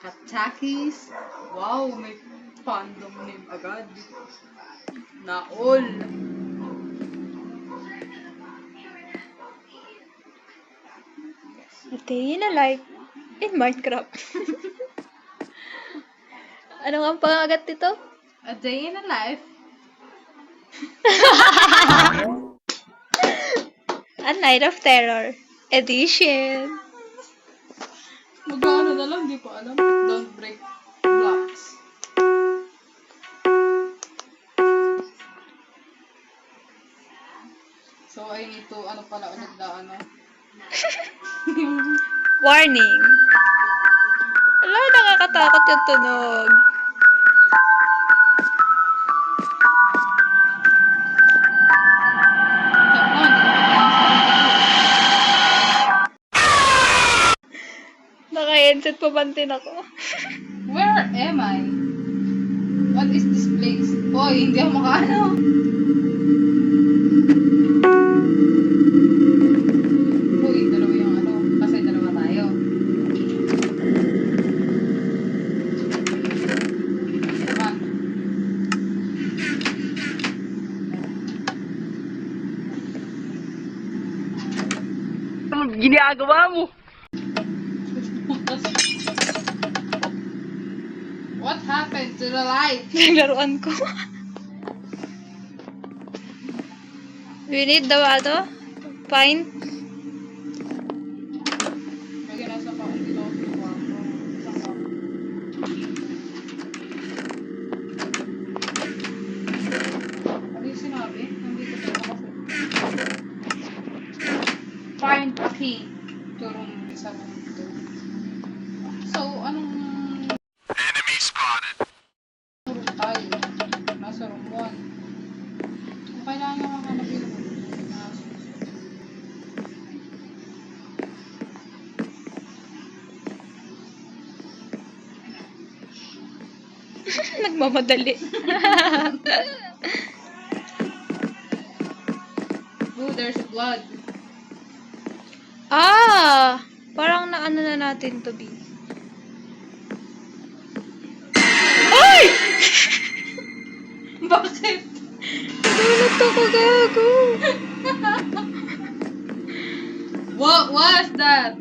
Katakis. Wow, may fandom name agad. Naol. A day in a life in Minecraft. Ano nga ang pangagat nito? A day in a life. A Night of Terror Edition. Magkano na lang, di ko alam. Don't break blocks. So, I need to, ano pala ulit na, ano? Warning. Wala, nakakatakot yung tunog. Naka-headset pa bantin ako. Where am I? What is this place? Oy, hindi ako makaano. Uy, dalawa yung ano. Kasi dalawa tayo. Tama. Anong ginagawa mo? What happened to the light? Naglaruan ko. We need the ano? Pine. Lagyan nasa pa ang dito sa kwarto. Ano yung sinabi? Nandito tayo kasi. Find a key. Turong isa mo dito. So, anong Enemy spotted. room tayo? Nasa room 1. Kung kailangan nyo makahanap yung room. Nagmamadali. Oh, there's blood. Parang naano na natin to be. Ay! Bakit? Nagulat ako, gago. What was that?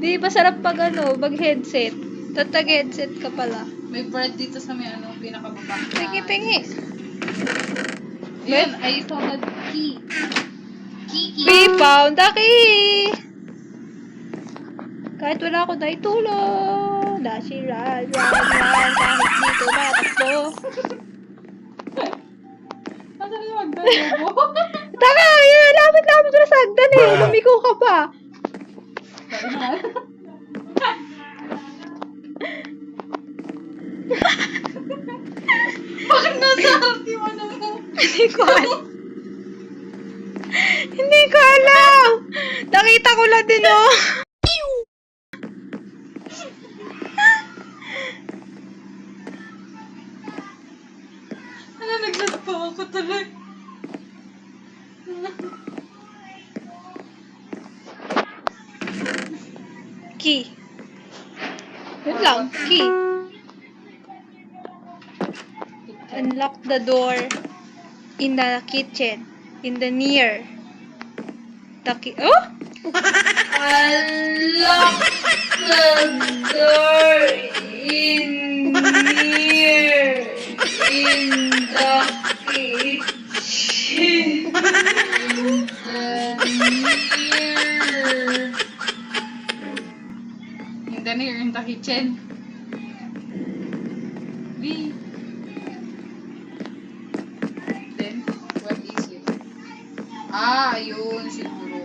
Di ba sarap pag ano, mag headset? Tatag headset ka pala. May bread dito sa may ano, pinakababa. Pingi-pingi. Yun, I saw the key. Key. We found the key! Kahit wala ako naitulong. Dashi, run. Kahit di tumatakbo. Asan yung magdalo mo? Taka! Yan! Lapit mo na sa hagdan eh. Lumiko ka pa. Bakit nasa harap yung ano mo? Hindi ko alam. Hindi ko alam. Nakita ko lang din oh. Ano, naglaspo ako tuloy. Key. Yun lang. Key. Unlock the door in the kitchen. In the near. The key. Oh! Unlock the door in near. In the kitchen. In the near, in the kitchen. B. Then, what is it? Yun siguro.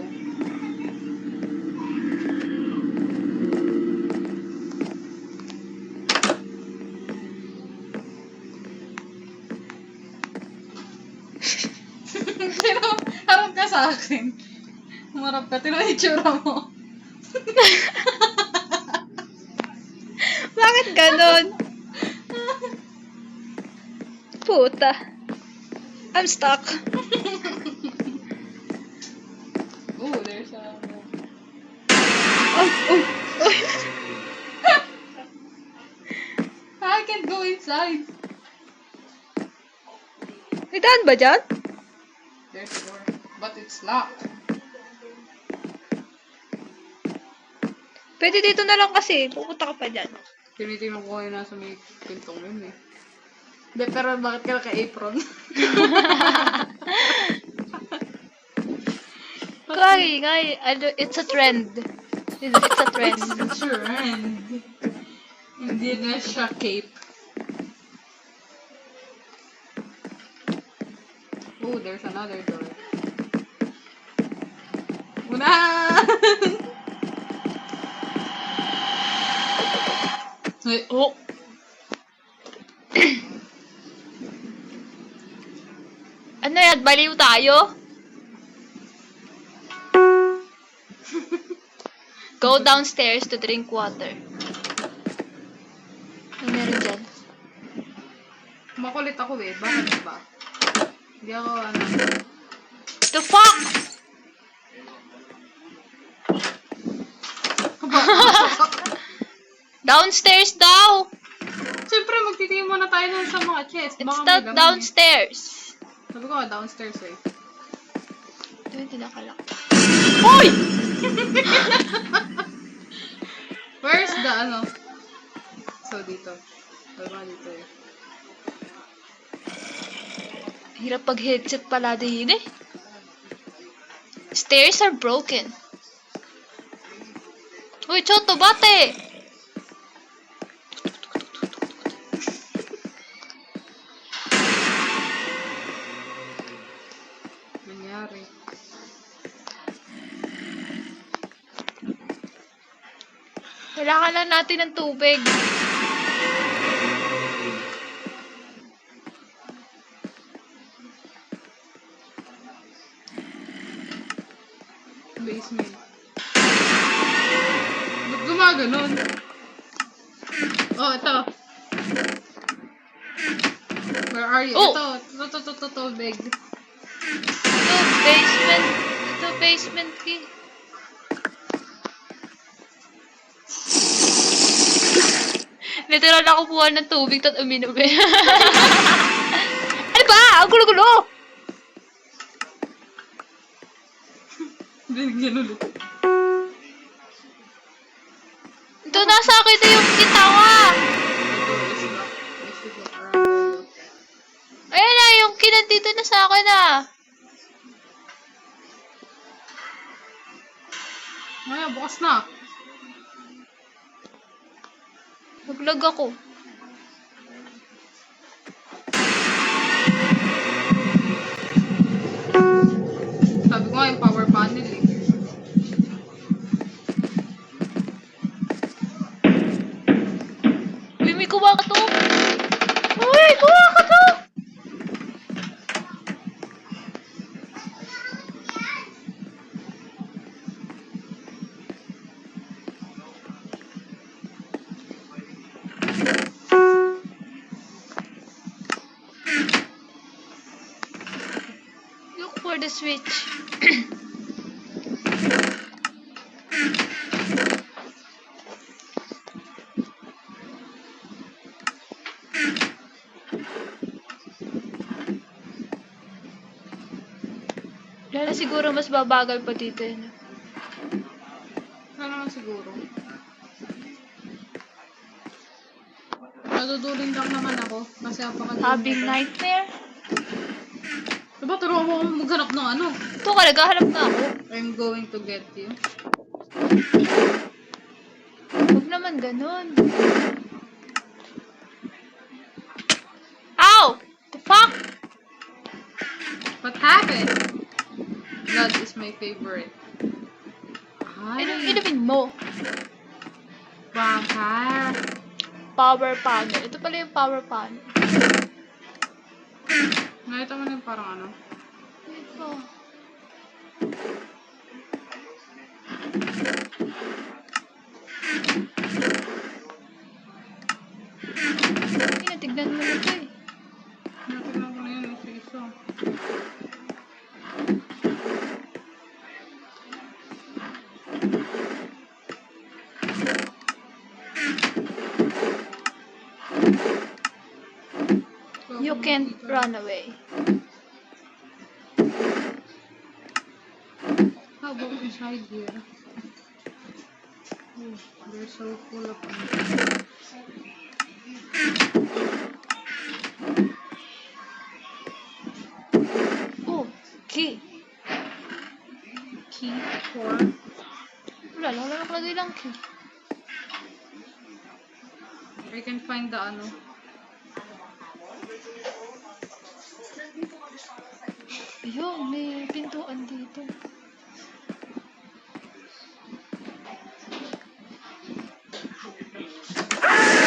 Pero, harap ka sa akin. Humarap ka, tino itsura mo. Bakit ganon? Puta. I'm stuck. Oh, there's a... Oh, oh, oh. sides. May daan ba dyan? There's a door. But it's locked. Pwede dito na lang kasi. Pupunta ka pa dyan. Tinitingnan ko kayo nasa may pintong yun eh. Hindi, pero bakit ka naka-apron? It's a trend. It's a trend. It's a trend. Hindi na siya cape. Oh, there's another door. Una! Oh. Ano yan? Baliw tayo? Go downstairs to drink water. Ano meron dyan? Makulit ako eh. Bakit ba? Hindi ako ano. The fuck? Downstairs daw! Siyempre, magtitingin muna tayo dun sa mga chest. It's Baka may not laman downstairs. eh. Sabi ko, downstairs eh. Ito yung tinakalak. Hoy! Where's the ano? So, dito. Sabi ko dito eh. Hirap pag headset pala din eh. Stairs are broken. Uy, Choto, bate! Nangyari. Kailangan lang natin ng tubig. Basement. Ba't gumaganon? Oh, ito. Where are you? Oh! Ito, big. Ito basement key. Literal na kukuha ng tubig at uminom eh. Ano ba? Ang gulo-gulo! Binigyan ulit. Ito, nasa akin na yung kitawa. Ayan na, yung kinandito na sa akin na. Maya, bukas na. Naglag ako. Sabi ko nga yung power panel eh. Uy, may kuha ka to. Uy, kuha ka to. Look for the switch. Lala siguro mas babagal pa dito yun. Ano naman siguro. Nadudulin lang naman ako. Kasi apakadulin. Having nightmare? Diba, turuan mo akong maghanap ng ano. Ito ka, naghahanap na ako. I'm going to get you. Huwag naman ganun. Ow! The fuck? What happened? God is my favorite. Ay, Inumin mo. baka. Power panel. Ito pala yung power panel. Nakita mo na yung parang ano. Ito. Tignan mo na ito eh. Natignan ko na yun yung isa. can't run away. How about inside here? Oh, they're so full of Oh, key. key for... Wala lang nakalagay lang key. I can find the ano. Ayun, may pintuan dito.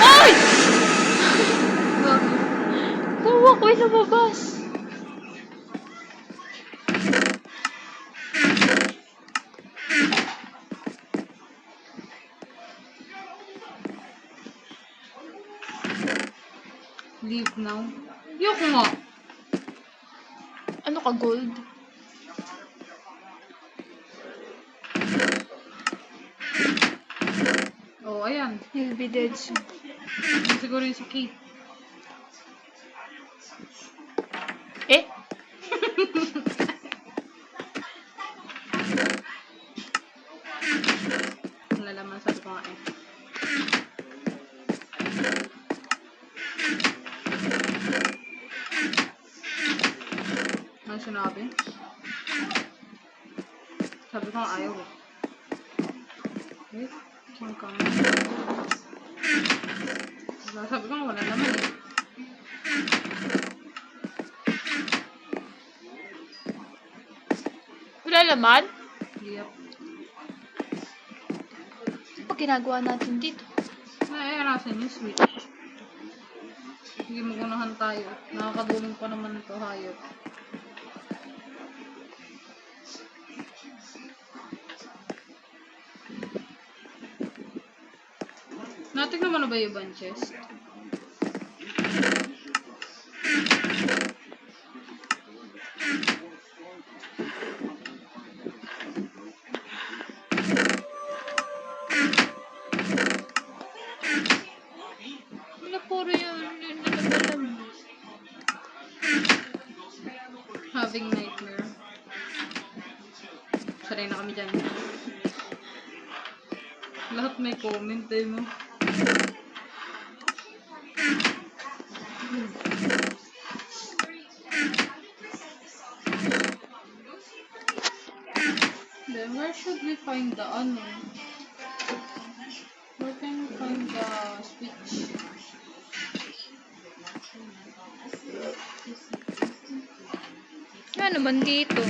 Ay! Kuha ko yung lumabas. Leave now. Yoko nga. Ano ka, gold? Oh, ayan. You'll be dead soon. Yun siguro yung sa key. Eh? Wala laman, sabi ko nga eh. Ano sinabi? Sabi ko nga ayaw eh. Wait, saan ka nga? Sabi ko nga wala naman eh. Wala laman? Yep. Ano pa ginagawa natin dito? Naayarasan yung switch. Sige, magunahan tayo. Nakakadulong pa naman ito, hayop. Natignan mo na ba yung ibang chest? Wala, puro yung nalaman. Having nightmare. Sanay na kami dyan. Lahat may comment eh, no? Then, where should we find the ano? Where can we find the switch? Ano naman dito?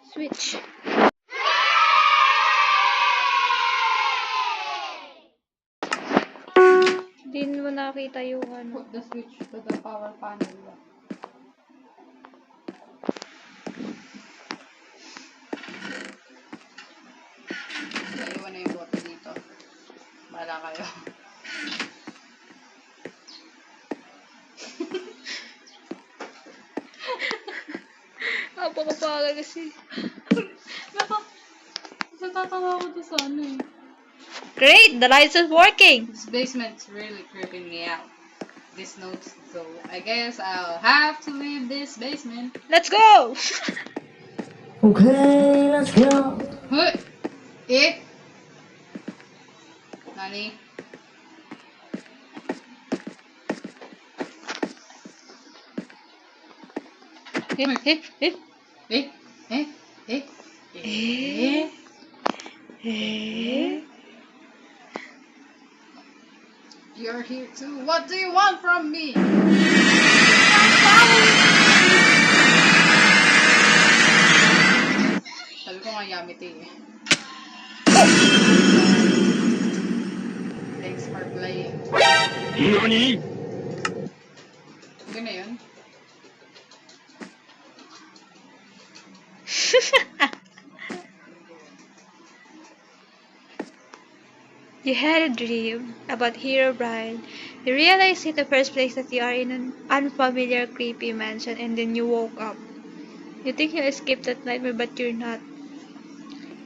Switch. Hindi mo nakita yung ano. Put the switch to the power panel. Naiwan na yung bote dito. Bahala kayo. Napakapagal kasi. Natatawa ko to sa ano eh. Great! The lights are working! This basement's really creeping me out. This notes, so I guess I'll have to leave this basement. Let's go! Okay, let's go. Huh? Eh? Nani? Eh? You're here too. What do you want from me? Sabi ko nga Yamete eh. Thanks for playing. NANI?! Okay na yun? You had a dream about Hero Brian. You realized in the first place that you are in an unfamiliar, creepy mansion, and then you woke up. You think you escaped that nightmare, but you're not.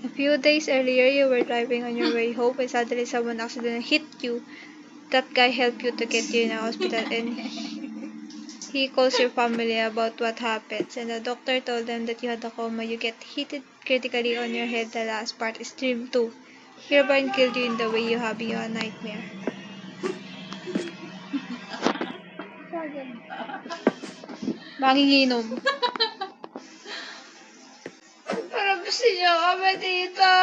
A few days earlier, you were driving on your way home, and suddenly someone accidentally hit you. That guy helped you to get you in a hospital, and he calls your family about what happened. And the doctor told them that you had a coma. You get hit critically on your head. The last part is dream 2. Herobrine killed you in the way you having you a nightmare. Manginginom. Para gusto niyo kami dito.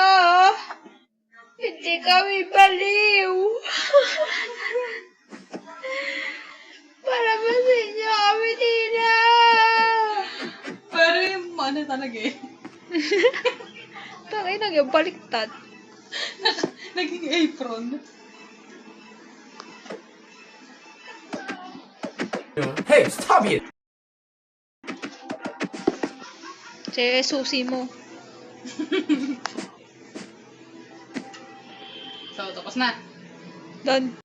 Hindi kami baliw. Para gusto niyo kami dito. Pero yung ano talaga eh. Tangay na yung baliktad. Naging apron. Hey, stop it! Sige, susi mo. So, tapos na. Done.